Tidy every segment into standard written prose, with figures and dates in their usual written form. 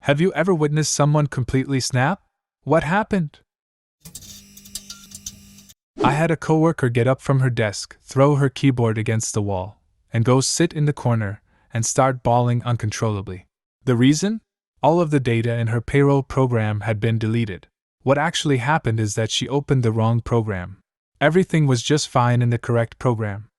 Have you ever witnessed someone completely snap? What happened? I had a coworker get up from her desk, throw her keyboard against the wall, and go sit in the corner and start bawling uncontrollably. The reason? All of the data in her payroll program had been deleted. What actually happened is that she opened the wrong program. Everything was just fine in the correct program.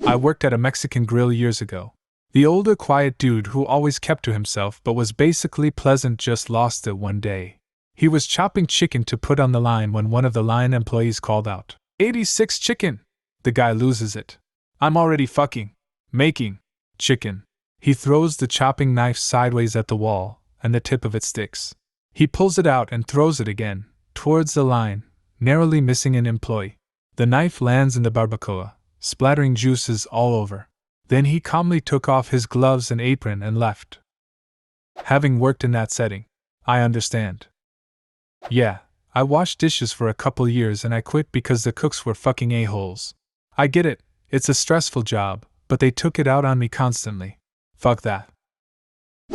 I worked at a Mexican grill years ago. The older, quiet dude who always kept to himself but was basically pleasant just lost it one day. He was chopping chicken to put on the line when one of the line employees called out, 86 chicken! The guy loses it. I'm already making chicken. He throws the chopping knife sideways at the wall, and the tip of it sticks. He pulls it out and throws it again, towards the line, narrowly missing an employee. The knife lands in the barbacoa, splattering juices all over. Then he calmly took off his gloves and apron and left. Having worked in that setting, I understand. Yeah, I washed dishes for a couple years and I quit because the cooks were fucking a-holes. I get it, it's a stressful job, but they took it out on me constantly. Fuck that.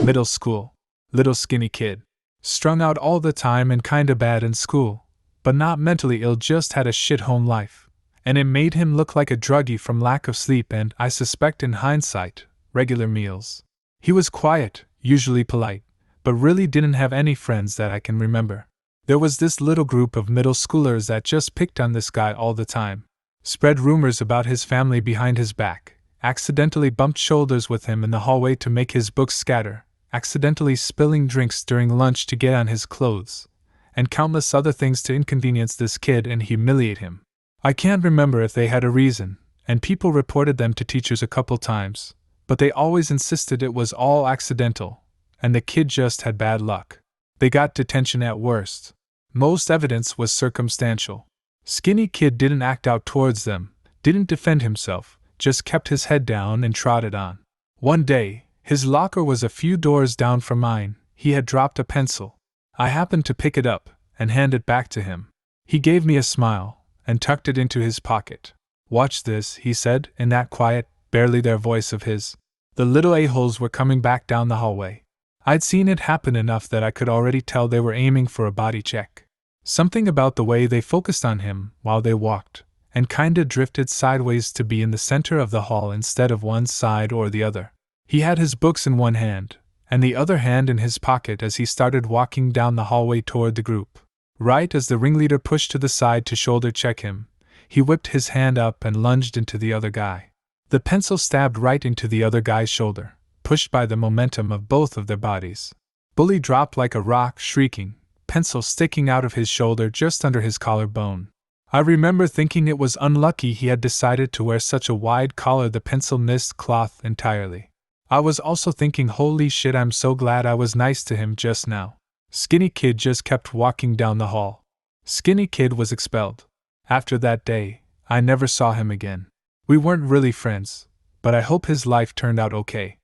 Middle school. Little skinny kid. Strung out all the time and kinda bad in school, but not mentally ill, just had a shit home life. And it made him look like a druggie from lack of sleep and, I suspect in hindsight, regular meals. He was quiet, usually polite, but really didn't have any friends that I can remember. There was this little group of middle schoolers that just picked on this guy all the time. Spread rumors about his family behind his back, accidentally bumped shoulders with him in the hallway to make his books scatter, accidentally spilling drinks during lunch to get on his clothes, and countless other things to inconvenience this kid and humiliate him. I can't remember if they had a reason, and people reported them to teachers a couple times, but they always insisted it was all accidental, and the kid just had bad luck. They got detention at worst. Most evidence was circumstantial. Skinny kid didn't act out towards them, didn't defend himself, just kept his head down and trotted on. One day, his locker was a few doors down from mine. He had dropped a pencil. I happened to pick it up and hand it back to him. He gave me a smile and tucked it into his pocket. Watch this, he said, in that quiet, barely there voice of his. The little a-holes were coming back down the hallway. I'd seen it happen enough that I could already tell they were aiming for a body check. Something about the way they focused on him while they walked, and kinda drifted sideways to be in the center of the hall instead of one side or the other. He had his books in one hand, and the other hand in his pocket as he started walking down the hallway toward the group. Right as the ringleader pushed to the side to shoulder check him, he whipped his hand up and lunged into the other guy. The pencil stabbed right into the other guy's shoulder, pushed by the momentum of both of their bodies. Bully dropped like a rock, shrieking, pencil sticking out of his shoulder just under his collarbone. I remember thinking it was unlucky he had decided to wear such a wide collar the pencil missed cloth entirely. I was also thinking, holy shit, I'm so glad I was nice to him just now. Skinny kid just kept walking down the hall. Skinny kid was expelled. After that day, I never saw him again. We weren't really friends, but I hope his life turned out okay.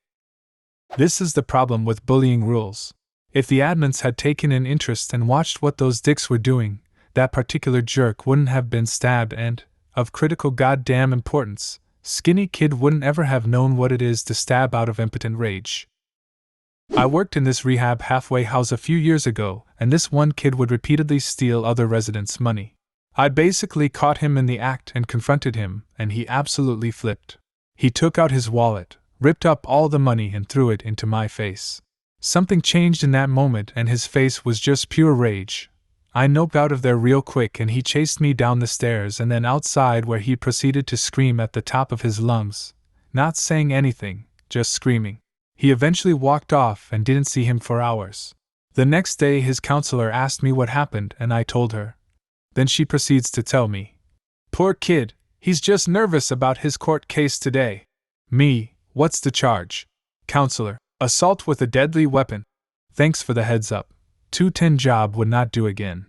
This is the problem with bullying rules. If the admins had taken an interest and watched what those dicks were doing, that particular jerk wouldn't have been stabbed and, of critical goddamn importance, Skinny kid wouldn't ever have known what it is to stab out of impotent rage. I worked in this rehab halfway house a few years ago, and this one kid would repeatedly steal other residents' money. I basically caught him in the act and confronted him, and he absolutely flipped. He took out his wallet, ripped up all the money and threw it into my face. Something changed in that moment and his face was just pure rage. I noped out of there real quick and he chased me down the stairs and then outside where he proceeded to scream at the top of his lungs, not saying anything, just screaming. He eventually walked off and didn't see him for hours. The next day his counselor asked me what happened and I told her. Then she proceeds to tell me, "Poor kid, he's just nervous about his court case today." Me, what's the charge? Counselor, assault with a deadly weapon. Thanks for the heads up. 210 job would not do again.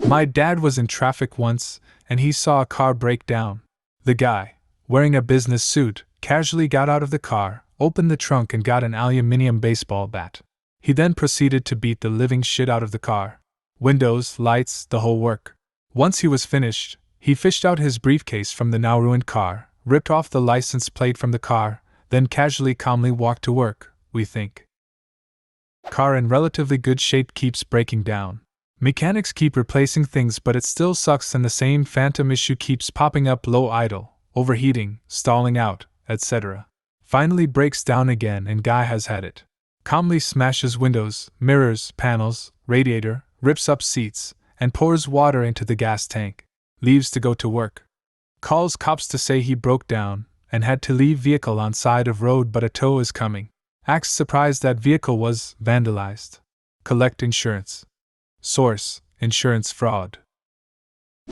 My dad was in traffic once, and he saw a car break down. The guy, wearing a business suit, casually got out of the car, opened the trunk and got an aluminum baseball bat. He then proceeded to beat the living shit out of the car. Windows, lights, the whole work. Once he was finished, he fished out his briefcase from the now ruined car, ripped off the license plate from the car, then casually calmly walked to work, we think. Car in relatively good shape keeps breaking down. Mechanics keep replacing things, but it still sucks, and the same phantom issue keeps popping up: low idle, overheating, stalling out, etc. Finally breaks down again, and guy has had it. Calmly smashes windows, mirrors, panels, radiator, rips up seats, and pours water into the gas tank. Leaves to go to work. Calls cops to say he broke down and had to leave vehicle on side of road, but a tow is coming. Acts surprised that vehicle was vandalized. Collect insurance. Source: insurance fraud.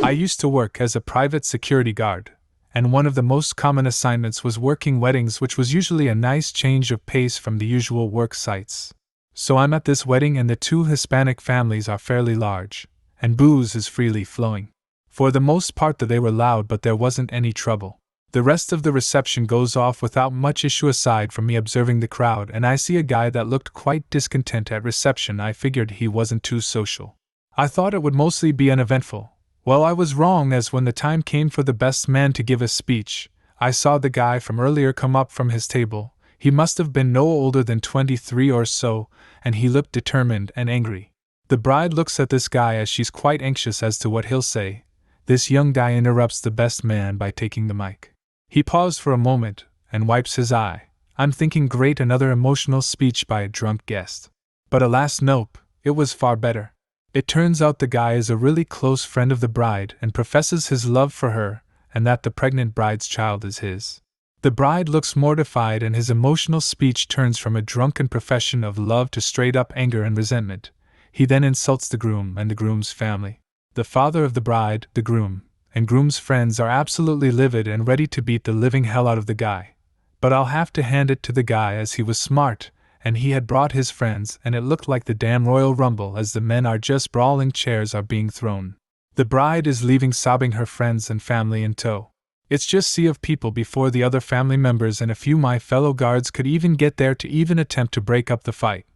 I used to work as a private security guard, and one of the most common assignments was working weddings, which was usually a nice change of pace from the usual work sites. So I'm at this wedding, and the two Hispanic families are fairly large, and booze is freely flowing. For the most part they were loud, but there wasn't any trouble. The rest of the reception goes off without much issue aside from me observing the crowd, and I see a guy that looked quite discontent at reception. I figured he wasn't too social. I thought it would mostly be uneventful. Well, I was wrong, as when the time came for the best man to give a speech, I saw the guy from earlier come up from his table. He must have been no older than 23 or so, and he looked determined and angry. The bride looks at this guy as she's quite anxious as to what he'll say. This young guy interrupts the best man by taking the mic. He paused for a moment and wipes his eye. I'm thinking, great, another emotional speech by a drunk guest. But alas, nope, it was far better. It turns out the guy is a really close friend of the bride and professes his love for her, and that the pregnant bride's child is his. The bride looks mortified, and his emotional speech turns from a drunken profession of love to straight up anger and resentment. He then insults the groom and the groom's family. The father of the bride, the groom, and groom's friends are absolutely livid and ready to beat the living hell out of the guy. But I'll have to hand it to the guy, as he was smart, and he had brought his friends, and it looked like the damn Royal Rumble as the men are just brawling, chairs are being thrown. The bride is leaving sobbing, her friends and family in tow. It's just sea of people before the other family members and a few my fellow guards could even get there to even attempt to break up the fight.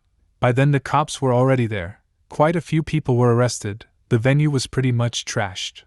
By then the cops were already there. Quite a few people were arrested. The venue was pretty much trashed.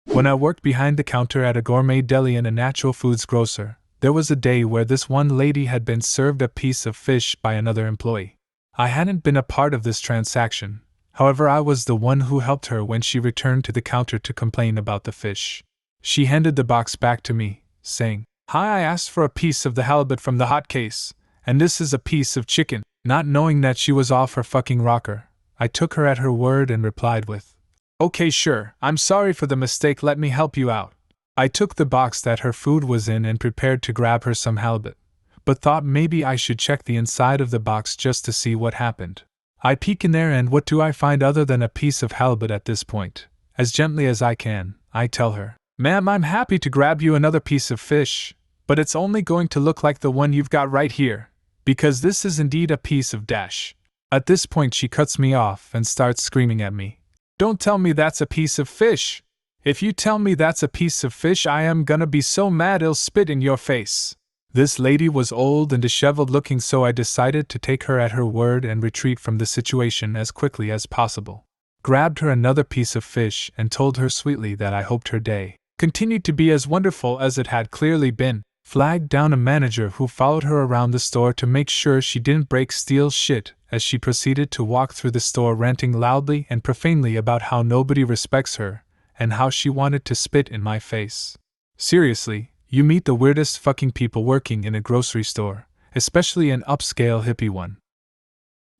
When I worked behind the counter at a gourmet deli and a natural foods grocer, there was a day where this one lady had been served a piece of fish by another employee. I hadn't been a part of this transaction. However, I was the one who helped her when she returned to the counter to complain about the fish. She handed the box back to me, saying, "Hi, I asked for a piece of the halibut from the hot case, and this is a piece of chicken." Not knowing that she was off her fucking rocker, I took her at her word and replied with, "Okay, sure, I'm sorry for the mistake, let me help you out." I took the box that her food was in and prepared to grab her some halibut, but thought maybe I should check the inside of the box just to see what happened. I peek in there, and what do I find other than a piece of halibut at this point? As gently as I can, I tell her, "Ma'am, I'm happy to grab you another piece of fish, but it's only going to look like the one you've got right here, because this is indeed a piece of dash." At this point she cuts me off and starts screaming at me, "Don't tell me that's a piece of fish! If you tell me that's a piece of fish, I am gonna be so mad I'll spit in your face." This lady was old and disheveled looking, so I decided to take her at her word and retreat from the situation as quickly as possible. Grabbed her another piece of fish and told her sweetly that I hoped her day continued to be as wonderful as it had clearly been. Flagged down a manager who followed her around the store to make sure she didn't break steel shit, as she proceeded to walk through the store ranting loudly and profanely about how nobody respects her, and how she wanted to spit in my face. Seriously, you meet the weirdest fucking people working in a grocery store, especially an upscale hippie one.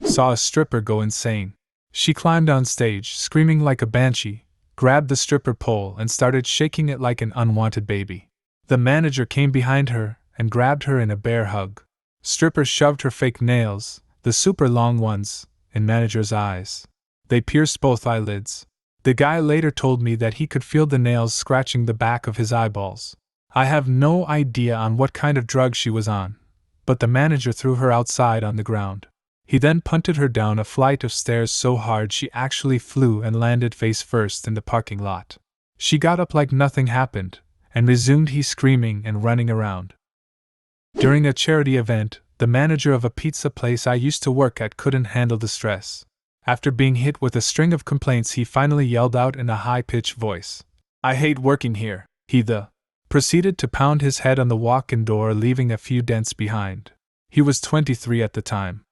Saw a stripper go insane. She climbed on stage, screaming like a banshee, grabbed the stripper pole and started shaking it like an unwanted baby. The manager came behind her and grabbed her in a bear hug. Stripper shoved her fake nails, the super long ones, in manager's eyes. They pierced both eyelids. The guy later told me that he could feel the nails scratching the back of his eyeballs. I have no idea on what kind of drug she was on, but the manager threw her outside on the ground. He then punted her down a flight of stairs so hard she actually flew and landed face first in the parking lot. She got up like nothing happened, and resumed he screaming and running around. During a charity event, the manager of a pizza place I used to work at couldn't handle the stress. After being hit with a string of complaints, he finally yelled out in a high-pitched voice, "I hate working here." He proceeded to pound his head on the walk-in door, leaving a few dents behind. He was 23 at the time.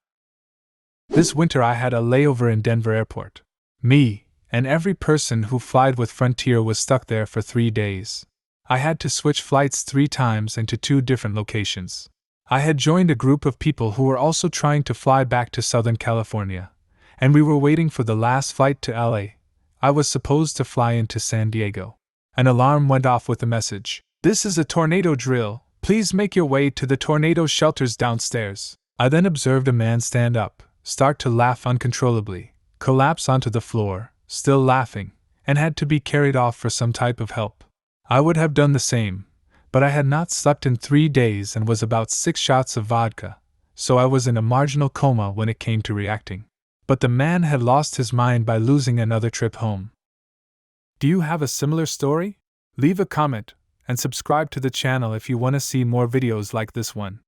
This winter I had a layover in Denver Airport. Me, and every person who flied with Frontier was stuck there for 3 days. I had to switch flights 3 times and to 2 different locations. I had joined a group of people who were also trying to fly back to Southern California, and we were waiting for the last flight to LA. I was supposed to fly into San Diego. An alarm went off with a message. "This is a tornado drill. Please make your way to the tornado shelters downstairs." I then observed a man stand up, start to laugh uncontrollably, collapse onto the floor, still laughing, and had to be carried off for some type of help. I would have done the same, but I had not slept in 3 days and was about 6 shots of vodka, so I was in a marginal coma when it came to reacting. But the man had lost his mind by losing another trip home. Do you have a similar story? Leave a comment and subscribe to the channel if you want to see more videos like this one.